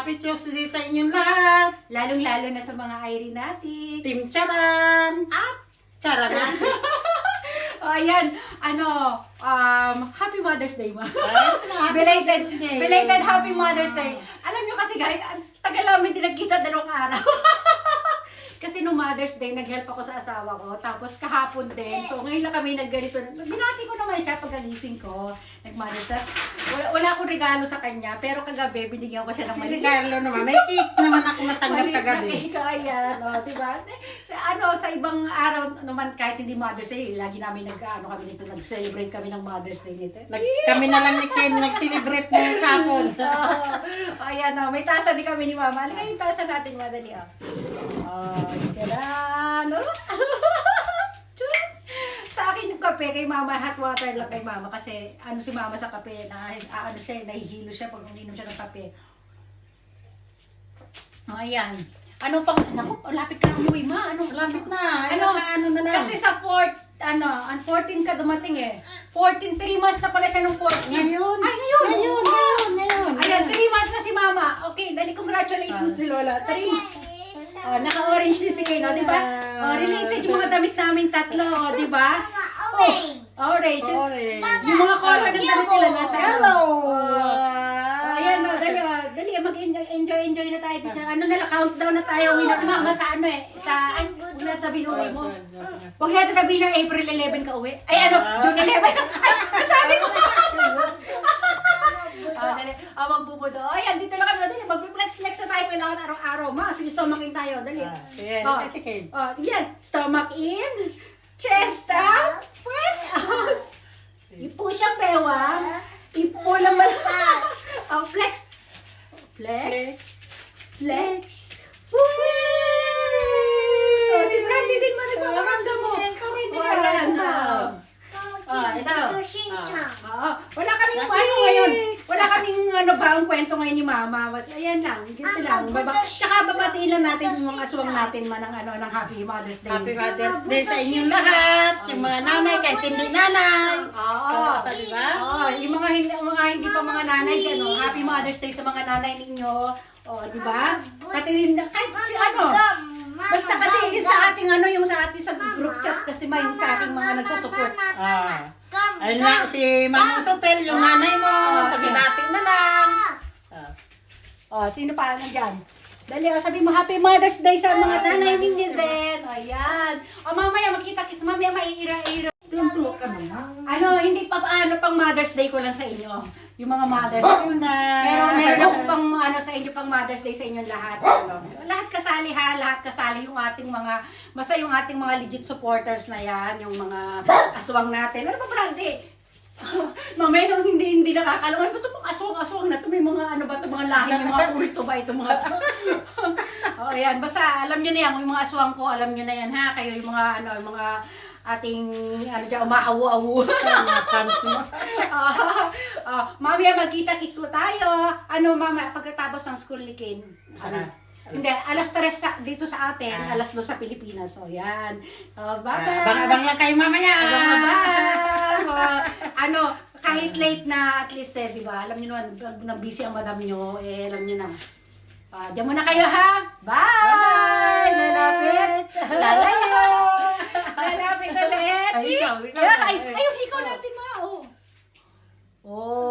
Happy Tuesday sa inyong lahat. Lalong-lalo na sa mga Irene natin. Team Charan. At Charanan. oh, ayan, Happy Mother's Day, ma. Yes, happy Belated, Mother's Day. belated Happy Mother's Day. Alam nyo kasi guys, ang tagal namin din nagkita 2 araw. Kasi nung Mother's Day, nag-help ako sa asawa ko. Tapos kahapon din. So ngayon lang kami nagganito. Binati ko naman siya pagkagising ko. Nag-Mother's Day. Wala akong regalo sa kanya. Pero kagabi, binigyan ko siya ng Si Carlo naman. May cake naman ako natanggap kagabi. Ayan, o, diba? Sa ibang araw naman, kahit hindi Mother's Day, lagi namin kami nito, nag-celebrate kami ng Mother's Day nito. Kami na lang ni Ken nag-celebrate ng kapon. Ayan, may tasa din kami ni Mama. Halika yung tasa natin, madali. Ganun. Sa akin yung kape kay Mama, hot water lang kay Mama kasi si Mama sa kape, nahihilo siya pag uminom siya ng kape. Ayan. Anong pang, naku, lapit ka umuwi, Ma. Lapit na. Ano na lang. Kasi sa 14 ka dumating eh. 3 months na pala siya nung 14. Ngayon. Ay, ngayon. Ngayon. Ayan, 3 months na si Mama. Okay, dali, congratulations si Lola. 3 months. Naka-orange din si Keno, di ba? Related yung mga damit namin tatlo, di ba? Orange. Yung mga color ng damit nila nasa Hello. Ayan, dali, mag-enjoy na tayo. Ano na lang, countdown na tayo. Uwi na si Mama sa huwag natin sabihin uwi mo. Huwag natin sabihin na April 11 ka uwi. Ay, June 11. Ay, sabi ko. Dali, magbubudo. Ayan, dito na kami. Dali, mag-flex na tayo. Kailangan araw-araw. Ma, sige, stomach in tayo. Dali. Yan, si Ken. Yan. Stomach in. Chest out. Press out. I-push ang bewang. I-pull ang malakas. Flex. Flex. Si Brandy din mo nagpaparamdam mo. Ayan. Wala kaming ngayon. Wala kaming ang kwento ngayon ni Mama. Ayan lang. Ganito lang. Tsaka babatiin lang natin yung mga aswang natin ng Happy Mother's Day. Happy Mother's Day sa inyong lahat. Yung mga nanay, kahit hindi nanay. Oo. Diba? Yung mga hindi pa mga nanay, Happy Mother's Day sa mga nanay ninyo. Di ba? Pati din, kahit basta kasi yung sa ating sa group chat kasi yung sa ating mga nagsusupport. Ayun na, si Mama Sotel, yung nanay mo. Sabi natin na lang. Sino pa dyan? Dali, sabi mo Happy Mother's Day sa mga nanay ninyo din. Ayan. Mamaya makita-kita, mamaya maiira-ira. Tunto ka naman. Hindi pa pang Mother's Day ko lang sa inyo. Yung mga Mother's Day. Meron ako pang sa inyo pang Mother's Day sa inyong lahat. Lahat kasali ha, lahat kasali yung ating mga legit supporters na yan, yung mga aswang natin. Ano ba, Brandy? Mamaya hindi nakakalungan. Ba't itong aswang na ito? May mga mga lahi, may mga kulto ba ito mga ito? Ayan. Basta alam nyo na yan, yung mga aswang ko, alam nyo na yan ha. Kayo yung mga ating umaawu-awu. Fans mo. Mamaya magkita-kiss mo tayo. Mama, pagkatapos ng school ni Ken. Hindi, alas 3 dito sa atin, alas 2 sa Pilipinas. So, yan. Bye-bye. Abang-abang lang kayo mamaya. Abang-abang. Kahit late na, at least, di ba? Alam niyo naman, pag busy ang madam nyo, alam niyo na. Diyan muna kayo, ha? Bye! Lalapit! Lalayo! Lalapit ulit! Ay, ikaw. Ay, yung ikaw natin, ma. Oh.